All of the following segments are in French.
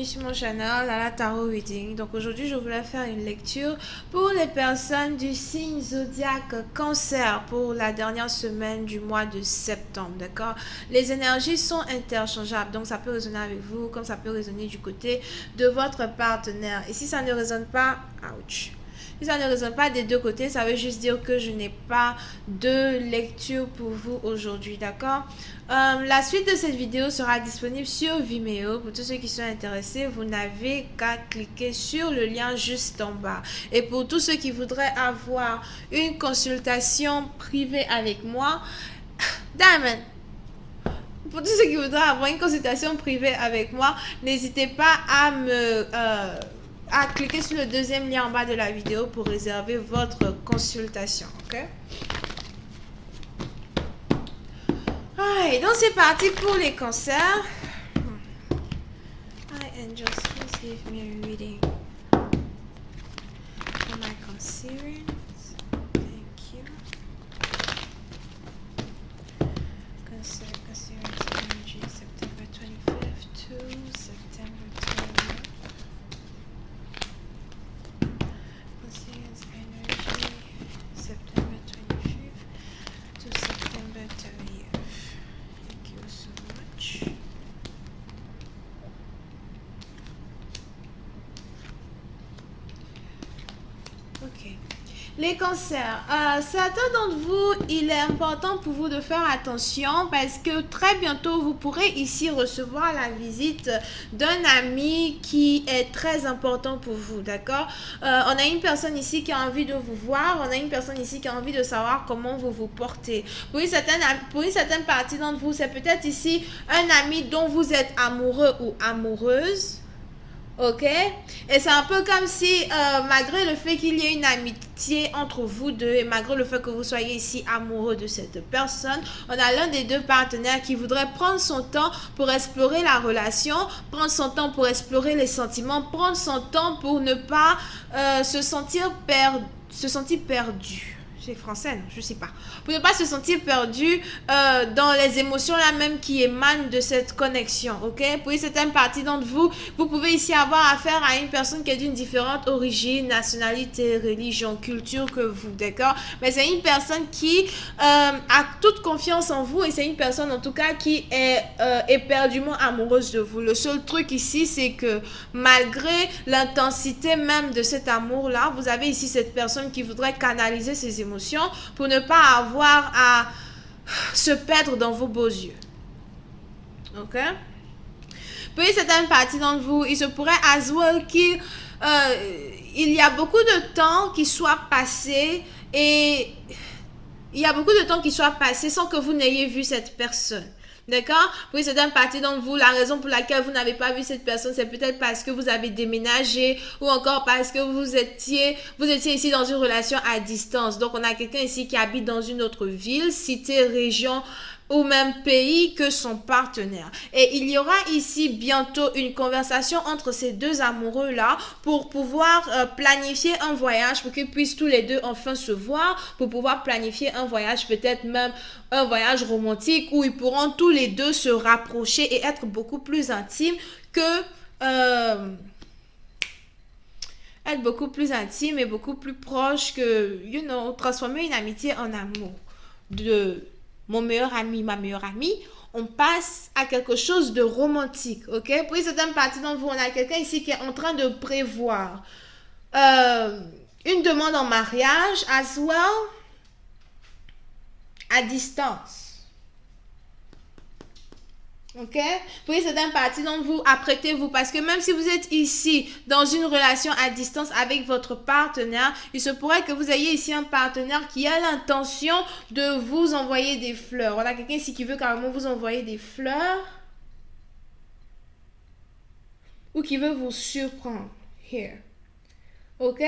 sur mon channel à la Tarot Reading. Donc aujourd'hui je voulais faire une lecture pour les personnes du signe zodiaque Cancer pour la dernière semaine du mois de septembre, d'accord. Les énergies sont interchangeables, donc ça peut résonner avec vous comme ça peut résonner du côté de votre partenaire. Et si ça ne résonne pas, ouch. Si ça ne résonne pas des deux côtés, ça veut juste dire que je n'ai pas de lecture pour vous aujourd'hui, d'accord. La suite de cette vidéo sera disponible sur Vimeo. Pour tous ceux qui sont intéressés, vous n'avez qu'à cliquer sur le lien juste en bas. Et pour tous ceux qui voudraient avoir une consultation privée avec moi, Diamond, pour tous ceux qui voudraient avoir une consultation privée avec moi, n'hésitez pas à cliquer sur le deuxième lien en bas de la vidéo pour réserver votre consultation, ok? Alright, donc c'est parti pour les cancers. Hi angels, please give me a reading for my Cancerians. Thank you. Cancerians energy September 25th to September 20th. Cancerians energy September 25th to September 30th. Thank you so much. Ok. Les cancers, certains d'entre vous, il est important pour vous de faire attention parce que très bientôt, vous pourrez ici recevoir la visite d'un ami qui est très important pour vous, d'accord? On a une personne ici qui a envie de vous voir, on a une personne ici qui a envie de savoir comment vous vous portez. Pour une certaine partie d'entre vous, c'est peut-être ici un ami dont vous êtes amoureux ou amoureuse. Ok, et c'est un peu comme si malgré le fait qu'il y ait une amitié entre vous deux et malgré le fait que vous soyez ici amoureux de cette personne, on a l'un des deux partenaires qui voudrait prendre son temps pour explorer la relation, prendre son temps pour explorer les sentiments, prendre son temps pour ne pas se sentir perdu. C'est français, non, je sais pas. Pour ne pas se sentir perdu dans les émotions là même qui émanent de cette connexion, ok? Pour une certaine partie d'entre vous, vous pouvez ici avoir affaire à une personne qui est d'une différente origine, nationalité, religion, culture que vous, d'accord? Mais c'est une personne qui a toute confiance en vous et c'est une personne en tout cas qui est éperdument amoureuse de vous. Le seul truc ici, c'est que malgré l'intensité même de cet amour là, vous avez ici cette personne qui voudrait canaliser ses émotions pour ne pas avoir à se perdre dans vos beaux yeux. Ok? Pour une certaine partie d'entre vous, il se pourrait as well qu'il y a beaucoup de temps qui soit passé et il y a beaucoup de temps qui soit passé sans que vous n'ayez vu cette personne. D'accord? Pour une certaine partie d'entre vous, la raison pour laquelle vous n'avez pas vu cette personne, c'est peut-être parce que vous avez déménagé ou encore parce que vous étiez ici dans une relation à distance. Donc, on a quelqu'un ici qui habite dans une autre ville, cité, région ou même pays que son partenaire. Et il y aura ici bientôt une conversation entre ces deux amoureux-là pour pouvoir planifier un voyage, pour qu'ils puissent tous les deux enfin se voir, pour pouvoir planifier un voyage, peut-être même un voyage romantique où ils pourront tous les deux se rapprocher et être beaucoup plus intimes que... être beaucoup plus intime et beaucoup plus proche que, transformer une amitié en amour. De mon meilleur ami, ma meilleure amie, on passe à quelque chose de romantique, ok? Pour une certaine partie d'entre vous, on a quelqu'un ici qui est en train de prévoir une demande en mariage, as well, à distance. Ok? Pour une certaine partie d'entre vous, apprêtez-vous parce que même si vous êtes ici dans une relation à distance avec votre partenaire, il se pourrait que vous ayez ici un partenaire qui a l'intention de vous envoyer des fleurs. On a quelqu'un ici qui veut carrément vous envoyer des fleurs ou qui veut vous surprendre. Here. Ok?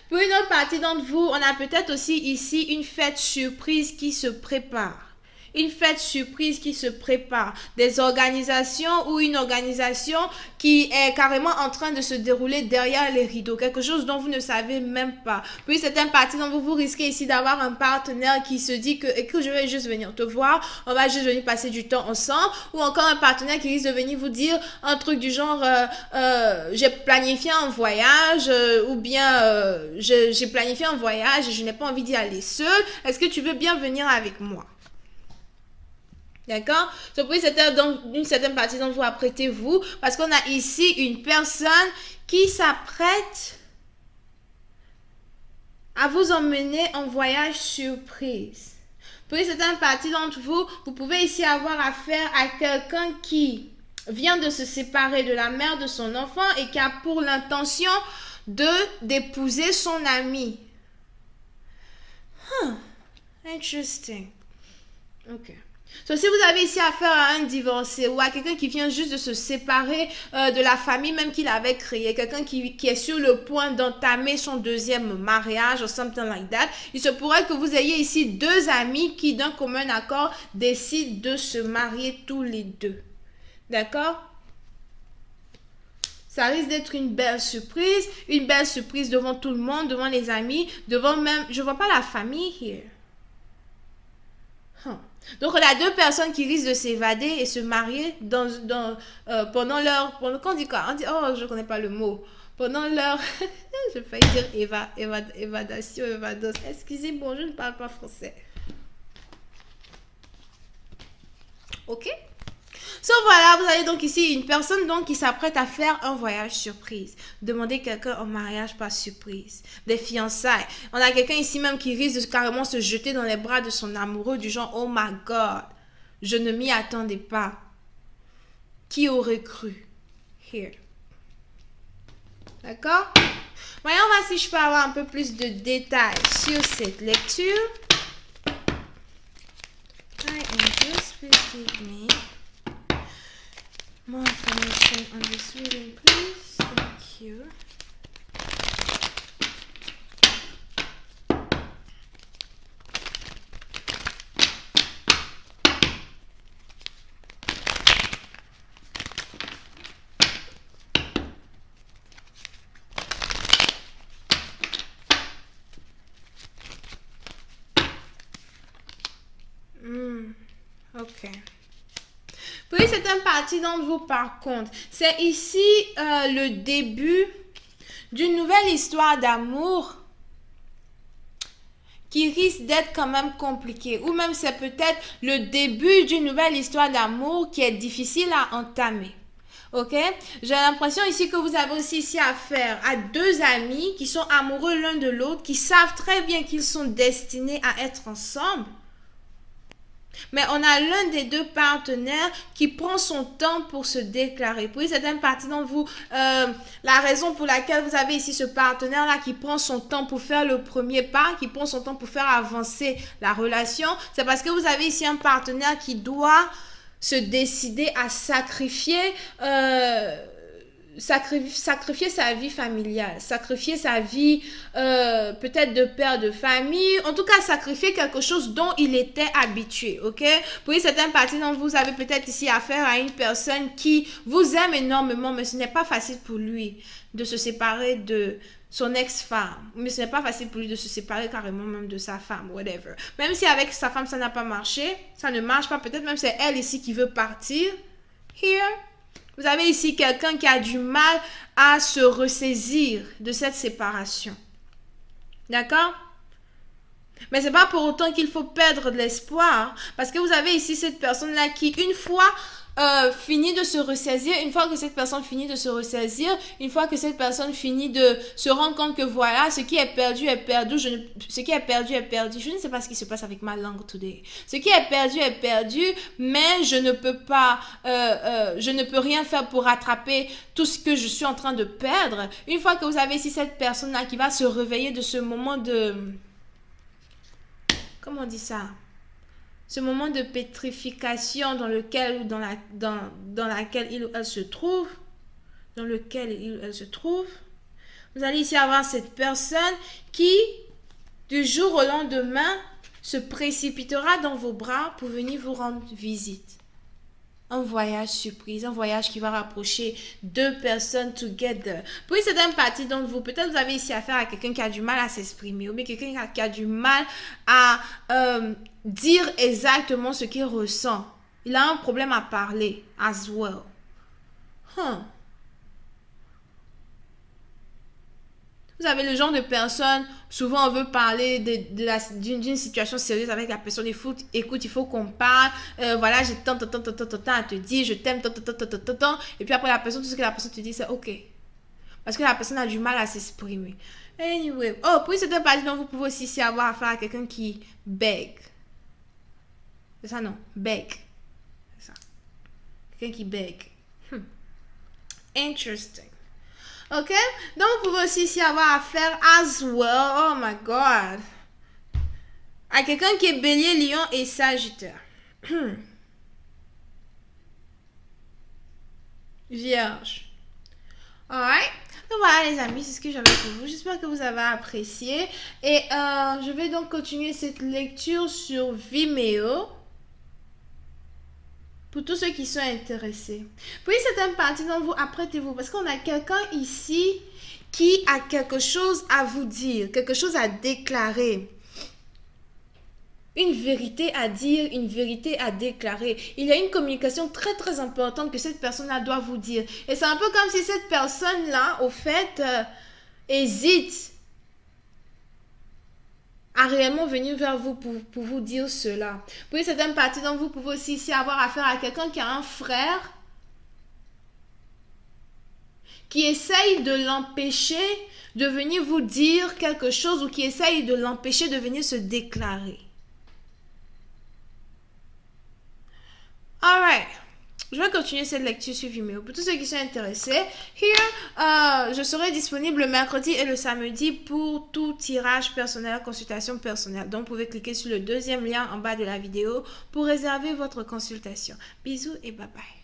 Pour une autre partie d'entre vous, on a peut-être aussi ici une fête surprise qui se prépare. une fête surprise qui se prépare, des organisations ou une organisation qui est carrément en train de se dérouler derrière les rideaux, quelque chose dont vous ne savez même pas. Puis c'est un parti dont vous risquez ici d'avoir un partenaire qui se dit que écoute, je vais juste venir te voir, on va juste venir passer du temps ensemble, ou encore un partenaire qui risque de venir vous dire un truc du genre j'ai planifié un voyage ou bien j'ai planifié un voyage et je n'ai pas envie d'y aller seul, est-ce que tu veux bien venir avec moi? D'accord? Donc, oui, c'était donc une certaine partie dont vous apprêtez-vous, parce qu'on a ici une personne qui s'apprête à vous emmener en voyage surprise. Puis, c'est une partie d'entre vous, vous pouvez ici avoir affaire à quelqu'un qui vient de se séparer de la mère de son enfant et qui a pour l'intention d'épouser son ami. Interesting. Ok. So, si vous avez ici affaire à un divorcé ou à quelqu'un qui vient juste de se séparer de la famille même qu'il avait créée, quelqu'un qui est sur le point d'entamer son deuxième mariage ou something like that, il se pourrait que vous ayez ici deux amis qui d'un commun accord décident de se marier tous les deux. D'accord? Ça risque d'être une belle surprise devant tout le monde, devant les amis, devant même, je vois pas la famille here. Donc, on a deux personnes qui risquent de s'évader et se marier pendant leur... Quand on dit quoi? On dit, oh, je connais pas le mot. Pendant leur... je failli dire évadation, évados. Excusez-moi, je ne parle pas français. Ok? So, voilà, vous avez donc ici une personne donc qui s'apprête à faire un voyage surprise. Demander quelqu'un en mariage par surprise. Des fiançailles. On a quelqu'un ici même qui risque de carrément se jeter dans les bras de son amoureux du genre, oh my God, je ne m'y attendais pas. Qui aurait cru? Here. D'accord? Voyons voir si je peux avoir un peu plus de détails sur cette lecture. Please give me more information on this reading, please. Thank you. Ok. Puis c'est un parti d'entre vous par contre. C'est ici le début d'une nouvelle histoire d'amour qui risque d'être quand même compliquée. Ou même c'est peut-être le début d'une nouvelle histoire d'amour qui est difficile à entamer. Ok? J'ai l'impression ici que vous avez aussi ici affaire à deux amis qui sont amoureux l'un de l'autre, qui savent très bien qu'ils sont destinés à être ensemble. Mais on a l'un des deux partenaires qui prend son temps pour se déclarer. Puis c'est une partie d'entre vous, la raison pour laquelle vous avez ici ce partenaire-là qui prend son temps pour faire le premier pas, qui prend son temps pour faire avancer la relation, c'est parce que vous avez ici un partenaire qui doit se décider à sacrifier sa vie familiale, sacrifier sa vie peut-être de père de famille, en tout cas sacrifier quelque chose dont il était habitué, ok? Puis certaines parties dont vous avez peut-être ici affaire à une personne qui vous aime énormément, mais ce n'est pas facile pour lui de se séparer de son ex-femme, mais ce n'est pas facile pour lui de se séparer carrément même de sa femme, whatever. Même si avec sa femme ça n'a pas marché, ça ne marche pas, peut-être même c'est elle ici qui veut partir, here. Vous avez ici quelqu'un qui a du mal à se ressaisir de cette séparation. D'accord? Mais ce n'est pas pour autant qu'il faut perdre de l'espoir. Parce que vous avez ici cette personne-là qui, une fois finit de se ressaisir, une fois que cette personne finit de se ressaisir, une fois que cette personne finit de se rendre compte que voilà, ce qui est perdu est perdu. Ce qui est perdu est perdu. Je ne sais pas ce qui se passe avec ma langue today. Ce qui est perdu, mais je ne peux pas, je ne peux rien faire pour rattraper tout ce que je suis en train de perdre. Une fois que vous avez ici cette personne-là qui va se réveiller de ce moment de... Comment on dit ça? Ce moment de pétrification dans lequel ou dans laquelle il ou elle se trouve, dans lequel il ou elle se trouve, vous allez ici avoir cette personne qui, du jour au lendemain, se précipitera dans vos bras pour venir vous rendre visite. Un voyage surprise, un voyage qui va rapprocher deux personnes together. Pour une certaine partie d'entre vous, peut-être vous avez ici affaire à quelqu'un qui a du mal à s'exprimer ou bien quelqu'un qui a du mal à dire exactement ce qu'il ressent. Il a un problème à parler as well. Vous avez le genre de personne, souvent on veut parler d'une situation sérieuse avec la personne. Écoute, il faut qu'on parle. Voilà, j'ai tant à te dire, je t'aime, tant. Et puis après la personne, tout ce que la personne te dit, c'est ok. Parce que la personne a du mal à s'exprimer. Anyway. Oh, pour cette partie, donc vous pouvez aussi avoir affaire à quelqu'un qui beg. C'est ça, non? Beg. C'est ça. Quelqu'un qui beg. Interesting. Ok, donc vous pouvez aussi avoir affaire as well, oh my god, à quelqu'un qui est bélier, lion et sagittaire. Vierge. Alright, donc voilà les amis, c'est ce que j'avais pour vous. J'espère que vous avez apprécié. Et je vais donc continuer cette lecture sur Vimeo. Pour tous ceux qui sont intéressés. Puis certaines parties d'entre vous, apprêtez-vous. Parce qu'on a quelqu'un ici qui a quelque chose à vous dire. Quelque chose à déclarer. Une vérité à dire, une vérité à déclarer. Il y a une communication très très importante que cette personne-là doit vous dire. Et c'est un peu comme si cette personne-là, au fait, hésite à réellement venir vers vous pour vous dire cela. Puis certaines parties d'entre vous pouvez aussi avoir affaire à quelqu'un qui a un frère qui essaye de l'empêcher de venir vous dire quelque chose ou qui essaye de l'empêcher de venir se déclarer. Alright. Je vais continuer cette lecture sur Vimeo. Pour tous ceux qui sont intéressés, je serai disponible le mercredi et le samedi pour tout tirage personnel, consultation personnelle. Donc, vous pouvez cliquer sur le deuxième lien en bas de la vidéo pour réserver votre consultation. Bisous et bye bye.